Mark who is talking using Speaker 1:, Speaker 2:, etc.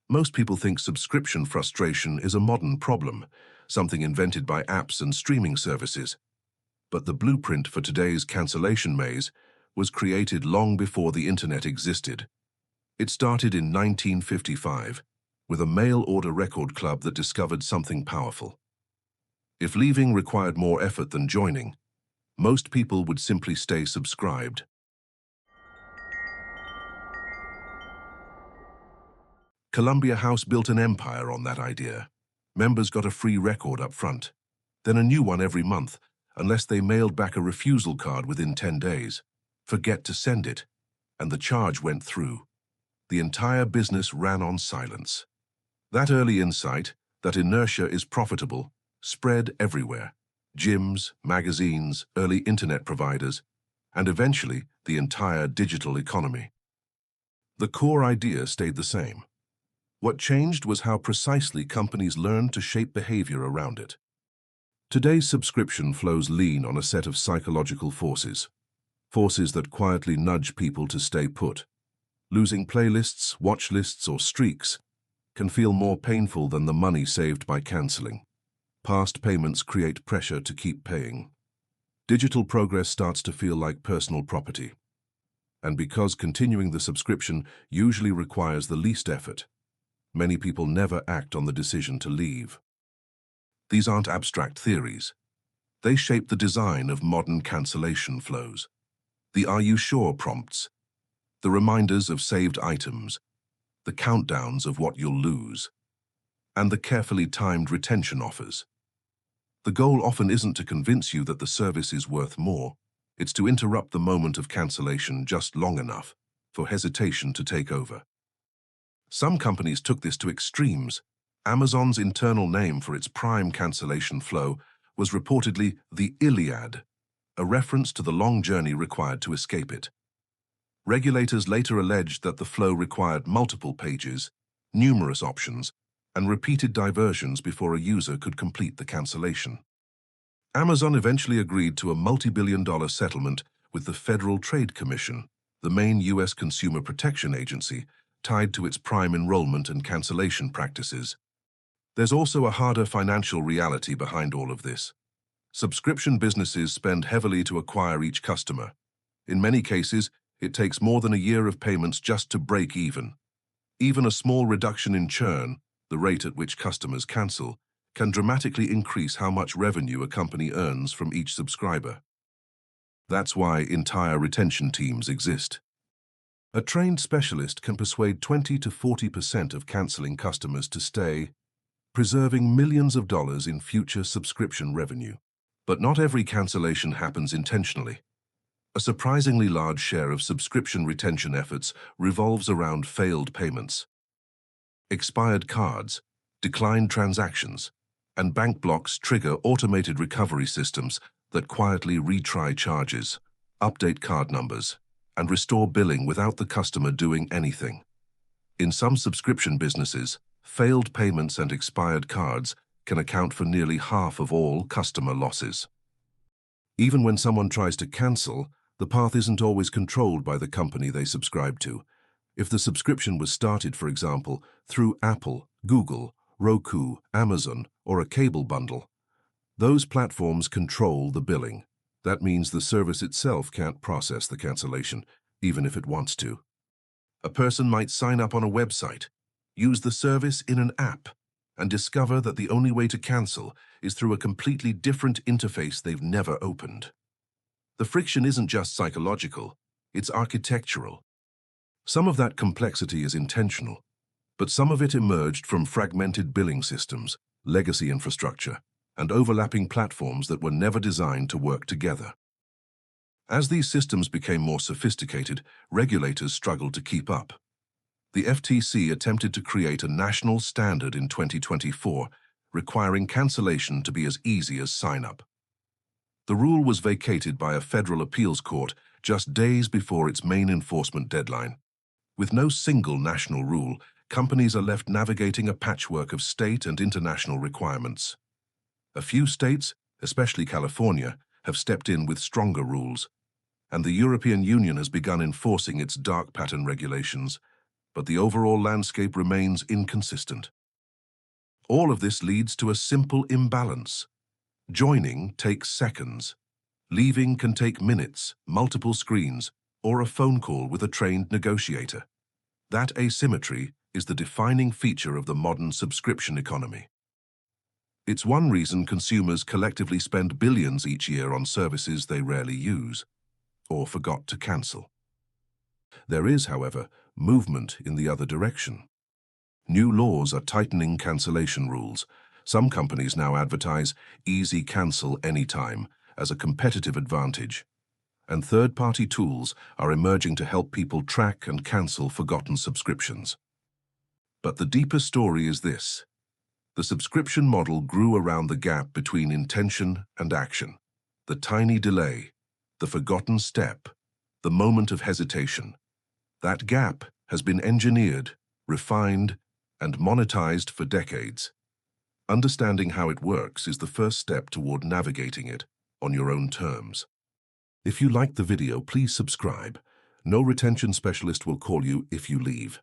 Speaker 1: Most people think subscription frustration is a modern problem, something invented by apps and streaming services. But the blueprint for today's cancellation maze was created long before the internet existed. It started in 1955 with a mail-order record club that discovered something powerful. If leaving required more effort than joining, most people would simply stay subscribed. Columbia House built an empire on that idea. Members got a free record up front, then a new one every month, unless they mailed back a refusal card within 10 days. Forget to send it, and the charge went through. The entire business ran on silence. That early insight, that inertia is profitable, spread everywhere. Gyms, magazines, early internet providers, and eventually the entire digital economy. The core idea stayed the same. What changed was how precisely companies learned to shape behavior around it. Today's subscription flows lean on a set of psychological forces that quietly nudge people to stay put. Losing playlists, watch lists, or streaks can feel more painful than the money saved by canceling. Past payments create pressure to keep paying. Digital progress starts to feel like personal property. And because continuing the subscription usually requires the least effort, many people never act on the decision to leave. These aren't abstract theories. They shape the design of modern cancellation flows. The "Are you sure?" prompts, the reminders of saved items, the countdowns of what you'll lose, and the carefully timed retention offers. The goal often isn't to convince you that the service is worth more. It's to interrupt the moment of cancellation just long enough for hesitation to take over. Some companies took this to extremes. Amazon's internal name for its Prime cancellation flow was reportedly the Iliad, a reference to the long journey required to escape it. Regulators later alleged that the flow required multiple pages, numerous options, and repeated diversions before a user could complete the cancellation. Amazon eventually agreed to a multi-billion-dollar settlement with the Federal Trade Commission, the main U.S. consumer protection agency, tied to its Prime enrollment and cancellation practices. There's also a harder financial reality behind all of this. Subscription businesses spend heavily to acquire each customer. In many cases, it takes more than a year of payments just to break even. Even a small reduction in churn, the rate at which customers cancel, can dramatically increase how much revenue a company earns from each subscriber. That's why entire retention teams exist. A trained specialist can persuade 20 to 40% of canceling customers to stay, preserving millions of dollars in future subscription revenue. But not every cancellation happens intentionally. A surprisingly large share of subscription retention efforts revolves around failed payments. Expired cards, declined transactions, and bank blocks trigger automated recovery systems that quietly retry charges, update card numbers, and restore billing without the customer doing anything. In some subscription businesses, failed payments and expired cards can account for nearly half of all customer losses. Even when someone tries to cancel, the path isn't always controlled by the company they subscribe to. If the subscription was started, for example, through Apple, Google, Roku, Amazon, or a cable bundle, those platforms control the billing. That means the service itself can't process the cancellation, even if it wants to. A person might sign up on a website, use the service in an app, and discover that the only way to cancel is through a completely different interface they've never opened. The friction isn't just psychological, it's architectural. Some of that complexity is intentional, but some of it emerged from fragmented billing systems, legacy infrastructure, and overlapping platforms that were never designed to work together. As these systems became more sophisticated, regulators struggled to keep up. The FTC attempted to create a national standard in 2024, requiring cancellation to be as easy as sign-up. The rule was vacated by a federal appeals court just days before its main enforcement deadline. With no single national rule, companies are left navigating a patchwork of state and international requirements. A few states, especially California, have stepped in with stronger rules, and the European Union has begun enforcing its dark pattern regulations. but the overall landscape remains inconsistent. All of this leads to a simple imbalance. Joining takes seconds. Leaving can take minutes, multiple screens, or a phone call with a trained negotiator. That asymmetry is the defining feature of the modern subscription economy. It's one reason consumers collectively spend billions each year on services they rarely use or forgot to cancel. There is, however, movement in the other direction. New laws are tightening cancellation rules. Some companies now advertise easy cancel anytime as a competitive advantage, and third-party tools are emerging to help people track and cancel forgotten subscriptions. But the deeper story is this. The subscription model grew around the gap between intention and action, the tiny delay, the forgotten step, the moment of hesitation. That gap has been engineered, refined, and monetized for decades. Understanding how it works is the first step toward navigating it on your own terms. If you liked the video, please subscribe. No retention specialist will call you if you leave.